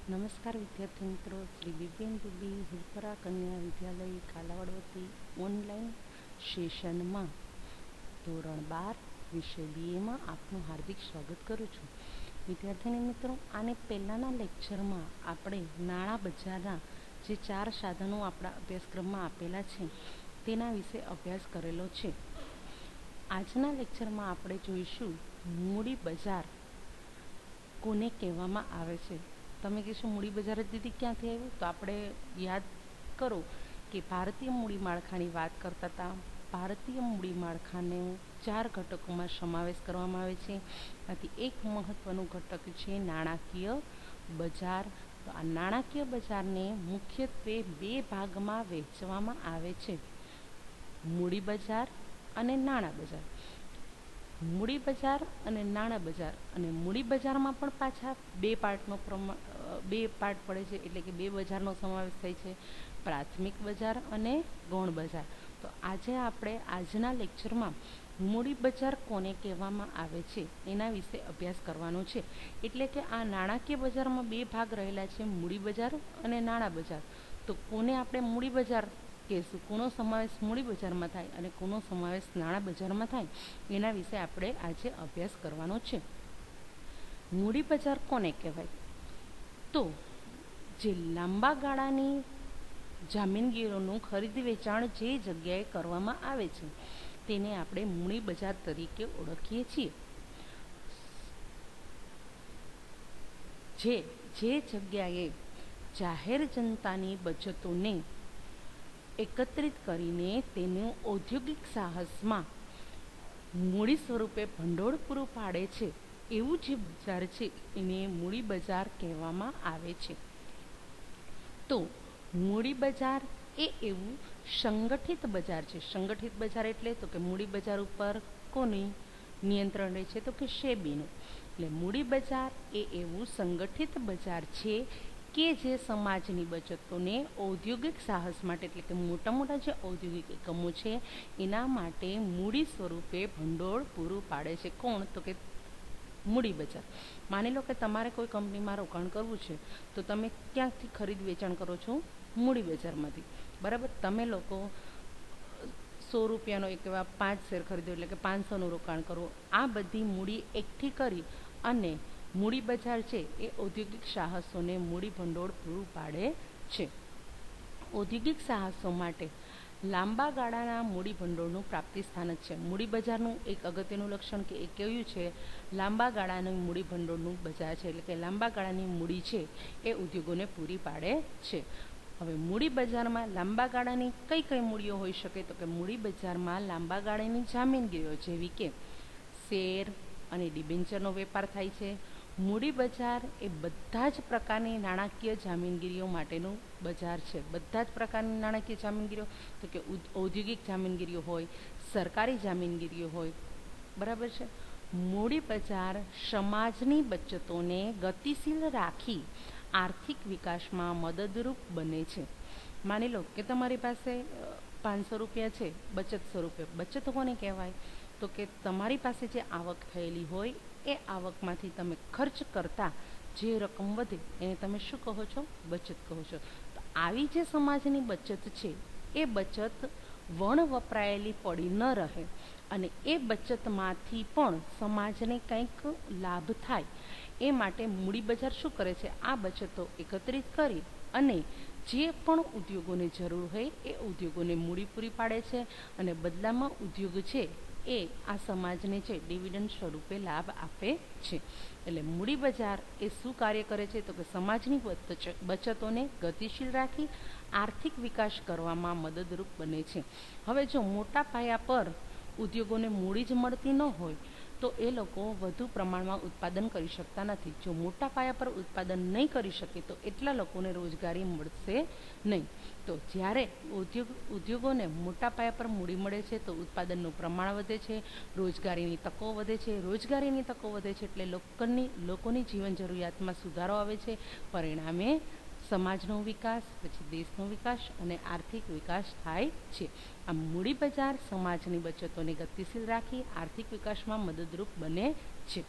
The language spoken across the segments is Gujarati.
નમસ્કાર વિદ્યાર્થી મિત્રો, શ્રી બિપિન દુબી હિરપરા કન્યા વિદ્યાલય કાલાવાડ વતી ઓનલાઈન સેશનમાં ધોરણ 12 વિષય બીએમાં આપનું હાર્દિક સ્વાગત કરું છું. વિદ્યાર્થી મિત્રો, આને પહેલાંના લેક્ચરમાં આપણે નાણાં બજારના જે 4 સાધનો આપણા અભ્યાસક્રમમાં આપેલા છે તેના વિશે અભ્યાસ કરેલો છે. આજના લેક્ચરમાં આપણે જોઈશું મૂડી બજાર કોને કહેવામાં આવે છે. તમે કહેશો મૂડી બજાર જ દીદી ક્યાંથી આવ્યું? તો આપણે યાદ કરો કે ભારતીય મૂડી માળખાની વાત કરતા હતા. ભારતીય મૂડી માળખાને 4 ઘટકોમાં સમાવેશ કરવામાં આવે છે. આથી એક મહત્વનું ઘટક છે નાણાકીય બજાર. તો આ નાણાકીય બજારને મુખ્યત્વે 2 ભાગમાં વહેંચવામાં આવે છે: મૂડી બજાર અને નાણાં બજાર. મૂડી બજાર અને નાણાં બજાર. અને મૂડી બજારમાં પણ પાછા 2 પાર્ટ પડે છે, એટલે કે 2 બજારનો સમાવેશ થાય છે: પ્રાથમિક બજાર અને ગૌણ બજાર. તો આજે આપણે આજના લેક્ચરમાં મૂડી બજાર કોને કહેવામાં આવે છે એના વિશે અભ્યાસ કરવાનો છે. એટલે કે આ નાણાકીય બજારમાં 2 ભાગ રહેલા છે: મૂડી બજાર અને નાણાં બજાર. તો કોને આપણે મૂડી બજાર કહેશું, કોનો સમાવેશ મૂડી બજારમાં થાય અને કોનો સમાવેશ નાણાં બજારમાં થાય, એના વિશે આપણે આજે અભ્યાસ કરવાનો છે. મૂડી બજાર કોને કહેવાય? તો જે લાંબા ગાળાની જામીનગીરોનું ખરીદ વેચાણ જે જગ્યાએ કરવામાં આવે છે તેને આપણે મૂડી બજાર તરીકે ઓળખીએ છીએ. જે જગ્યાએ જાહેર જનતાની બચતોને એકત્રિત કરીને તેનું ઔદ્યોગિક સાહસમાં મૂડી સ્વરૂપે ભંડોળ પૂરું પાડે છે, એવું જે બજાર છે એને મૂડી બજાર કહેવામાં આવે છે. તો મૂડી બજાર એ એવું સંગઠિત બજાર છે. સંગઠિત બજાર એટલે તો કે મૂડી બજાર ઉપર કોની નિયંત્રણ રહે છે? તો કે સેબીનું. એટલે મૂડી બજાર એ એવું સંગઠિત બજાર છે કે જે સમાજની બચતોને ઔદ્યોગિક સાહસ માટે, એટલે કે મોટા મોટા જે ઔદ્યોગિક એકમો છે એના માટે મૂડી સ્વરૂપે ભંડોળ પૂરું પાડે છે. કોણ? તો કે મૂડી બજાર. માની લો કે તમારે કોઈ કંપનીમાં રોકાણ કરવું છે, તો તમે ક્યાંથી ખરીદ વેચાણ કરો છો? મૂડી બજારમાંથી. બરાબર. તમે લોકો 100 રૂપિયાનો એક એવા 5 શેર ખરીદો, એટલે કે 500નું રોકાણ કરો. આ બધી મૂડી એકઠી કરી અને મૂડી બજાર છે એ ઔદ્યોગિક સાહસોને મૂડી ભંડોળ પૂરું પાડે છે. ઔદ્યોગિક સાહસો માટે લાંબા ગાળાના મૂડી ભંડોળનું પ્રાપ્તિ સ્થાન જ છે. મૂડી બજારનું એક અગત્યનું લક્ષણ કે એ કેવું છે? લાંબા ગાળાનું મૂડી ભંડોળનું બજાર છે. એટલે કે લાંબા ગાળાની મૂડી છે એ ઉદ્યોગોને પૂરી પાડે છે. હવે મૂડી બજારમાં લાંબા ગાળાની કઈ કઈ મૂડીઓ હોઈ શકે? તો કે મૂડી બજારમાં લાંબા ગાળાની જામીનગીરીઓ જેવી કે શેર અને ડિબેન્ચરનો વેપાર થાય છે. મૂડી બજાર એ બધા જ પ્રકારની નાણાકીય જામીનગીરીઓ માટેનું બજાર છે. બધા જ પ્રકારની નાણાકીય જામીનગીરીઓ, તો કે ઔદ્યોગિક જામીનગીરીઓ હોય, સરકારી જામીનગીરીઓ હોય. બરાબર છે. મૂડી બજાર સમાજની બચતોને ગતિશીલ રાખી આર્થિક વિકાસમાં મદદરૂપ બને છે. માની લો કે તમારી પાસે 500 રૂપિયા છે બચત સ્વરૂપે. બચત કોને કહેવાય? તો કે તમારી પાસે જે આવક થયેલી હોય એ આવકમાંથી તમે ખર્ચ કરતા જે રકમ વધે એને તમે શું કહો છો? બચત કહો છો. તો આવી જે સમાજની બચત છે એ બચત વણ વપરાયેલી પડી ન રહે અને એ બચતમાંથી પણ સમાજને કંઈક લાભ થાય એ માટે મૂડી બજાર શું કરે છે? આ બચતો એકત્રિત કરી અને જે પણ ઉદ્યોગોને જરૂર હોય એ ઉદ્યોગોને મૂડી પૂરી પાડે છે અને બદલામાં ઉદ્યોગ છે એ આ સમાજને છે ડિવિડન્ડ સ્વરૂપે લાભ આપે છે. એટલે મૂડી બજાર એ શું કાર્ય કરે છે? તો કે સમાજની બચતોને ગતિશીલ રાખી આર્થિક વિકાસ કરવામાં મદદરૂપ બને છે. હવે જો મોટા પાયા પર ઉદ્યોગોને મૂડી જ મળતી ન હોય તો એ લોકો વધુ પ્રમાણમાં ઉત્પાદન કરી શકતા નથી. જો મોટા પાયા પર ઉત્પાદન નહીં કરી શકે તો એટલા લોકોને રોજગારી મળશે નહીં. તો જ્યારે ઉદ્યોગોને મોટા પાયા પર મૂડી મળે છે તો ઉત્પાદનનું પ્રમાણ વધે છે, રોજગારીની તકો વધે છે. રોજગારીની તકો વધે છે એટલે લોકોની જીવન જરૂરિયાતમાં સુધારો આવે છે. પરિણામે સમાજનો વિકાસ, પછી દેશનો વિકાસ અને આર્થિક વિકાસ થાય છે. આ મૂડી બજાર સમાજની બચતોને ગતિશીલ રાખી આર્થિક વિકાસમાં મદદરૂપ બને છે.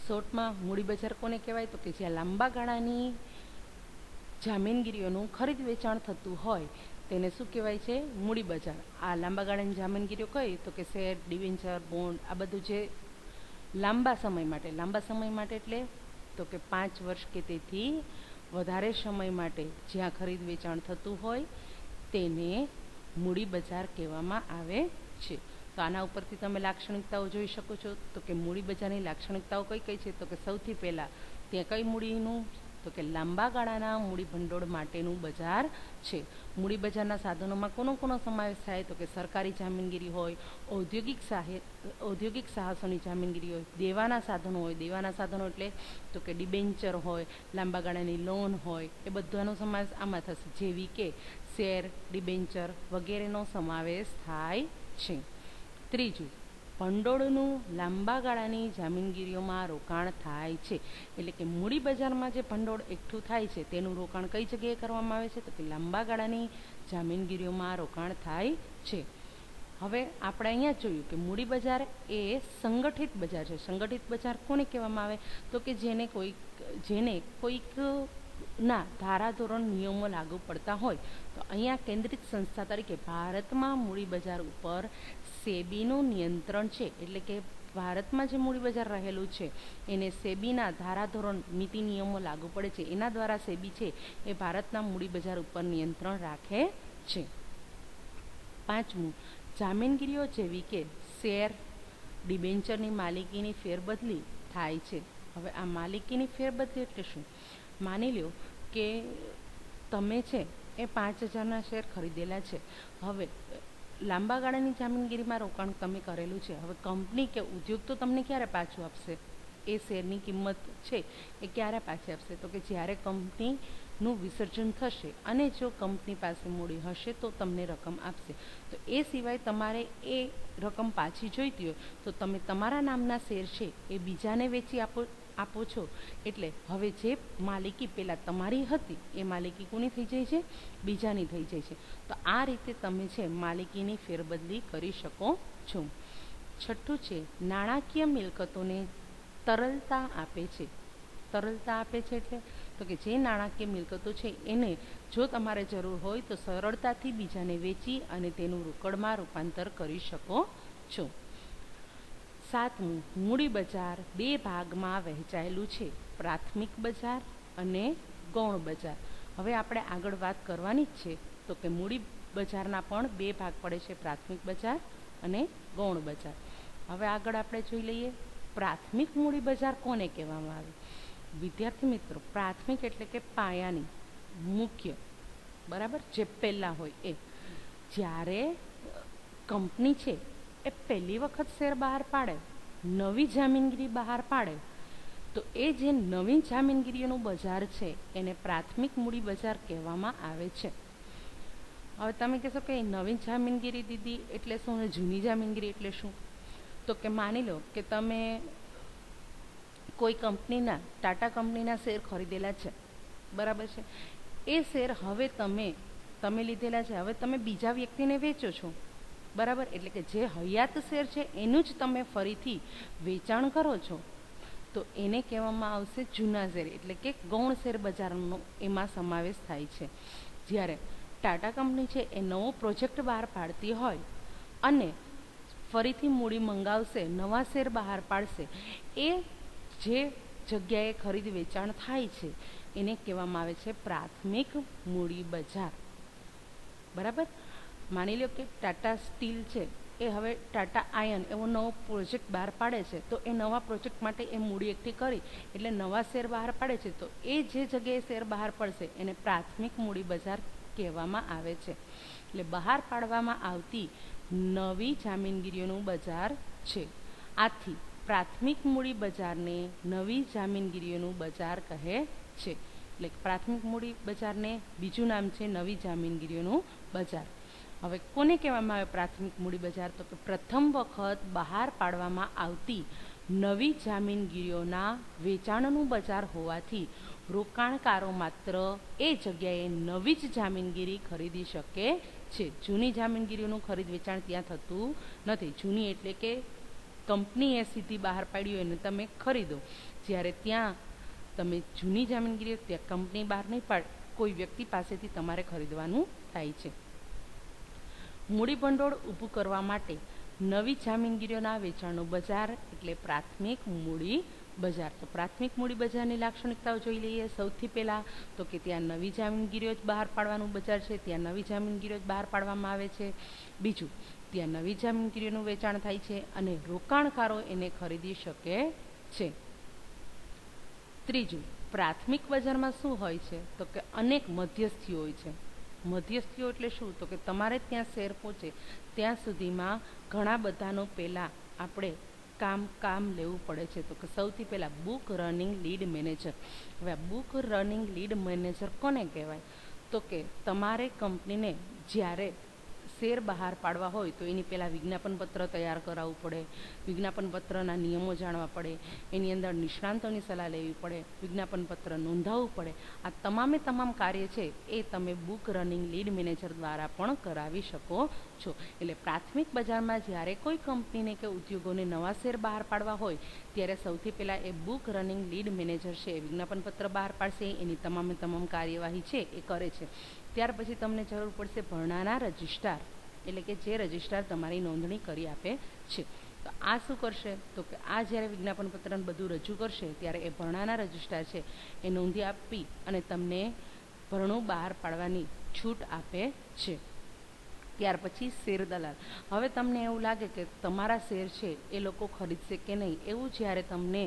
શોર્ટમાં મૂડી બજાર કોને કહેવાય? તો કે જ્યાં લાંબા ગાળાની જામીનગીરીઓનું ખરીદ વેચાણ થતું હોય તેને શું કહેવાય છે? મૂડી બજાર. આ લાંબા ગાળાની જામીનગીરીઓ કઈ? તો કે શેર, ડિવેન્ચર, બોન્ડ, આ બધું જે લાંબા સમય માટે એટલે તો કે 5 વર્ષ કે તેથી વધારે સમય માટે જ્યાં ખરીદ વેચાણ થતું હોય તેને મૂડી બજાર કહેવામાં આવે છે. તો આના ઉપરથી તમે લાક્ષણિકતાઓ જોઈ શકો છો. તો કે મૂડી બજારની લાક્ષણિકતાઓ કઈ કઈ છે? તો કે સૌથી પહેલાં ત્યાં કઈ મૂડીનું? તો કે લાંબા ગાળાના મૂડી ભંડોળ માટેનું બજાર છે. મૂડી બજારના સાધનોમાં કોનો સમાવેશ થાય? તો કે સરકારી જામીનગીરી હોય, ઔદ્યોગિક સાહસોની જામીનગીરી હોય, દેવાના સાધનો હોય. દેવાના સાધનો એટલે તો કે ડિબેન્ચર હોય, લાંબા ગાળાની લોન હોય, એ બધાનો સમાવેશ આમાં થશે, જેવી કે શેર, ડિબેન્ચર વગેરેનો સમાવેશ થાય છે. ત્રીજું, ભંડોળનું લાંબા ગાળાની જામીનગીરીઓમાં રોકાણ થાય છે. એટલે કે મૂડી બજારમાં જે ભંડોળ એકઠું થાય છે તેનું રોકાણ કઈ જગ્યાએ કરવામાં આવે છે? તો કે લાંબા ગાળાની જામીનગીરીઓમાં રોકાણ થાય છે. હવે આપણે અહીંયા જોયું કે મૂડી બજાર એ સંગઠિત બજાર છે. સંગઠિત બજાર કોને કહેવામાં આવે? તો કે જેને કોઈક ના ધારાધોરણ નિયમો લાગુ પડતા હોય. તો અહીંયા કેન્દ્રિત સંસ્થા તરીકે ભારતમાં મૂડી બજાર ઉપર સેબીનું નિયંત્રણ છે. એટલે કે ભારતમાં જે મૂડી બજાર રહેલું છે એને સેબીના ધારાધોરણ, નીતિ નિયમો લાગુ પડે છે. એના દ્વારા સેબી છે એ ભારતના મૂડી બજાર ઉપર નિયંત્રણ રાખે છે. પાંચમું, જામીનગીરીઓ જેવી કે શેર, ડિબેન્ચરની માલિકીની ફેરબદલી થાય છે. હવે આ માલિકીની ફેરબદલી એટલે શું? માની લો કે તમે છે એ 5,000ના શેર ખરીદેલા છે. હવે લાંબા ગાળાની જામીનગીરીમાં રોકાણ તમે કરેલું છે. હવે કંપની કે ઉદ્યોગ તો તમને ક્યારે પાછું આપશે? એ શેરની કિંમત છે એ ક્યારે પાછી આપશે? તો કે જ્યારે કંપનીનું વિસર્જન થશે અને જો કંપની પાસે મૂડી હશે તો તમને રકમ આપશે. તો એ સિવાય તમારે એ રકમ પાછી જોઈતી હોય તો તમે તમારા નામના શેર છે એ બીજાને વેચી આપો છો. એટલે હવે જે માલિકી પહેલાં તમારી હતી એ માલિકી કોની થઈ જાય છે? બીજાની થઈ જાય છે. તો આ રીતે તમે છે માલિકીની ફેરબદલી કરી શકો છો. છઠ્ઠું છે, નાણાકીય મિલકતોને તરલતા આપે છે. તરલતા આપે છે એટલે તો કે જે નાણાકીય મિલકતો છે એને જો તમારે જરૂર હોય તો સરળતાથી બીજાને વેચી અને તેનું રોકડમાં રૂપાંતર કરી શકો છો. સાતમું, મૂડી બજાર 2 ભાગમાં વહેંચાયેલું છે, પ્રાથમિક બજાર અને ગૌણ બજાર. હવે આપણે આગળ વાત કરવાની જ છે. તો કે મૂડી બજારના પણ 2 ભાગ પડે છે, પ્રાથમિક બજાર અને ગૌણ બજાર. હવે આગળ આપણે જોઈ લઈએ પ્રાથમિક મૂડી બજાર કોને કહેવામાં આવે? વિદ્યાર્થી મિત્રો, પ્રાથમિક એટલે કે પાયાની, મુખ્ય, બરાબર, જે પહેલાં હોય એ. જ્યારે કંપની છે એ પહેલી વખત શેર બહાર પાડે, નવી જામીનગીરી બહાર પાડે, તો એ જે નવી જામીનગીરીઓનું બજાર છે એને પ્રાથમિક મૂડી બજાર કહેવામાં આવે છે. હવે તમે કહેશો કે નવી જામીનગીરી દીધી એટલે શું અને જૂની જામીનગીરી એટલે શું? તો કે માની લો કે તમે કોઈ કંપનીના, ટાટા કંપનીના શેર ખરીદેલા છે, બરાબર છે. એ શેર હવે તમે લીધેલા છે, હવે તમે બીજા વ્યક્તિને વેચો છો, બરાબર. એટલે કે જે હયાત શેર છે એનું જ તમે ફરીથી વેચાણ કરો છો, તો એને કહેવામાં આવશે જૂના શેર, એટલે કે ગૌણ શેર બજારનો એમાં સમાવેશ થાય છે. જ્યારે ટાટા કંપની છે એ નવો પ્રોજેક્ટ બહાર પાડતી હોય અને ફરીથી મૂડી મંગાવશે, નવા શેર બહાર પાડશે, એ જે જગ્યાએ ખરીદ વેચાણ થાય છે એને કહેવામાં આવે છે પ્રાથમિક મૂડી બજાર, બરાબર. માની લો કે ટાટા સ્ટીલ છે એ હવે ટાટા આયન એવો નવો પ્રોજેક્ટ બહાર પાડે છે, તો એ નવા પ્રોજેક્ટ માટે એ મૂડી એકઠી કરી એટલે નવા શેર બહાર પાડે છે, તો એ જે જગ્યાએ શેર બહાર પડશે એને પ્રાથમિક મૂડી બજાર કહેવામાં આવે છે. એટલે બહાર પાડવામાં આવતી નવી જામીનગીરીઓનું બજાર છે. આથી પ્રાથમિક મૂડી બજારને નવી જામીનગીરીઓનું બજાર કહે છે. એટલે પ્રાથમિક મૂડી બજારને બીજું નામ છે નવી જામીનગીરીઓનું બજાર. હવે કોને કહેવામાં આવે પ્રાથમિક મૂડી બજાર? તો કે પ્રથમ વખત બહાર પાડવામાં આવતી નવી જામીનગીરીઓના વેચાણનું બજાર હોવાથી રોકાણકારો માત્ર એ જગ્યાએ નવી જ જામીનગીરી ખરીદી શકે છે. જૂની જામીનગીરીઓનું ખરીદ વેચાણ ત્યાં થતું નથી. જૂની એટલે કે કંપનીએ સીધી બહાર પાડી હોય અને તમે ખરીદો, જ્યારે ત્યાં તમે જૂની જામીનગીરીઓ ત્યાં કંપની બહાર નહીં પાડે, કોઈ વ્યક્તિ પાસેથી તમારે ખરીદવાનું થાય છે. મૂડી ભંડોળ ઊભું કરવા માટે નવી જામીનગીરીઓના વેચાણનું બજાર એટલે પ્રાથમિક મૂડી બજાર. તો પ્રાથમિક મૂડી બજારની લાક્ષણિકતાઓ જોઈ લઈએ. સૌથી પહેલાં તો કે ત્યાં નવી જામીનગીરીઓ જ બહાર પાડવાનું બજાર છે, ત્યાં નવી જામીનગીરીઓ જ બહાર પાડવામાં આવે છે. બીજું, ત્યાં નવી જામીનગીરીઓનું વેચાણ થાય છે અને રોકાણકારો એને ખરીદી શકે છે. ત્રીજું, પ્રાથમિક બજારમાં શું હોય છે તો કે અનેક મધ્યસ્થીઓ હોય છે. મધ્યસ્થીઓ એટલે શું તો કે તમારે ત્યાં શેર પહોંચે ત્યાં સુધીમાં ઘણા બધાનું પહેલાં આપણે કામ લેવું પડે છે. તો કે સૌથી પહેલાં બુક રનિંગ લીડ મેનેજર. હવે આ બુક રનિંગ લીડ મેનેજર કોને કહેવાય તો કે તમારે કંપનીને જ્યારે શેર બહાર પાડવા હોય તો એની પહેલાં વિજ્ઞાપન પત્ર તૈયાર કરાવવું પડે, વિજ્ઞાપન પત્રના નિયમો જાણવા પડે, એની અંદર નિષ્ણાંતોની સલાહ લેવી પડે, વિજ્ઞાપન પત્ર નોંધાવવું પડે. આ તમામ કાર્ય છે એ તમે બુક રનિંગ લીડ મેનેજર દ્વારા પણ કરાવી શકો છો. એટલે પ્રાથમિક બજારમાં જ્યારે કોઈ કંપનીને કે ઉદ્યોગોને નવા શેર બહાર પાડવા હોય ત્યારે સૌથી પહેલાં એ બુક રનિંગ લીડ મેનેજર છે એ વિજ્ઞાપન પત્ર બહાર પાડશે, એની તમામ કાર્યવાહી છે એ કરે છે. ત્યાર પછી તમને જરૂર પડશે ભરણાના રજિસ્ટ્રાર, એટલે કે જે રજિસ્ટ્રાર તમારી નોંધણી કરી આપે છે. તો આ શું કરશે તો કે આ જ્યારે વિજ્ઞાપન પત્રને બધું રજૂ કરશે ત્યારે એ ભરણાના રજિસ્ટ્રાર છે એ નોંધી આપી અને તમને ભરણું બહાર પાડવાની છૂટ આપે છે. ત્યાર પછી શેર દલાલ. હવે તમને એવું લાગે કે તમારા શેર છે એ લોકો ખરીદશે કે નહીં, એવું જ્યારે તમને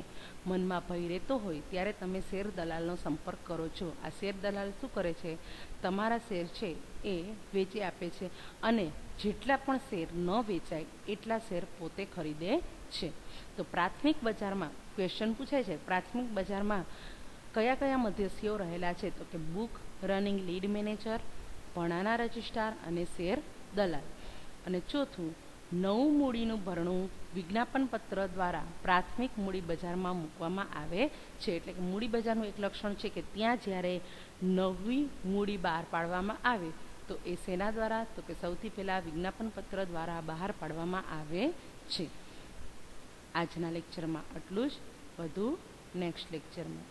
મનમાં ભય રહેતો હોય ત્યારે તમે શેર દલાલનો સંપર્ક કરો છો. આ શેર દલાલ શું કરે છે, તમારા શેર છે એ વેચી આપે છે અને જેટલા પણ શેર ન વેચાય એટલા શેર પોતે ખરીદે છે. તો પ્રાથમિક બજારમાં ક્વેશ્ચન પૂછાય છે, પ્રાથમિક બજારમાં કયા મધ્યસ્થીઓ રહેલા છે તો કે બુક રનિંગ લીડ મેનેજર, ભરણાના રજિસ્ટ્રાર અને શેર દલાલ. અને ચોથું, નવું મૂડીનું ભરણું વિજ્ઞાપન પત્ર દ્વારા પ્રાથમિક મૂડી બજારમાં મૂકવામાં આવે છે. એટલે કે મૂડી બજારનું એક લક્ષણ છે કે ત્યાં જ્યારે નવી મૂડી બહાર પાડવામાં આવે તો એ શેના દ્વારા તો કે સૌથી પહેલાં વિજ્ઞાપન પત્ર દ્વારા બહાર પાડવામાં આવે છે. આજના લેક્ચરમાં આટલું જ, વધુ નેક્સ્ટ લેક્ચરમાં.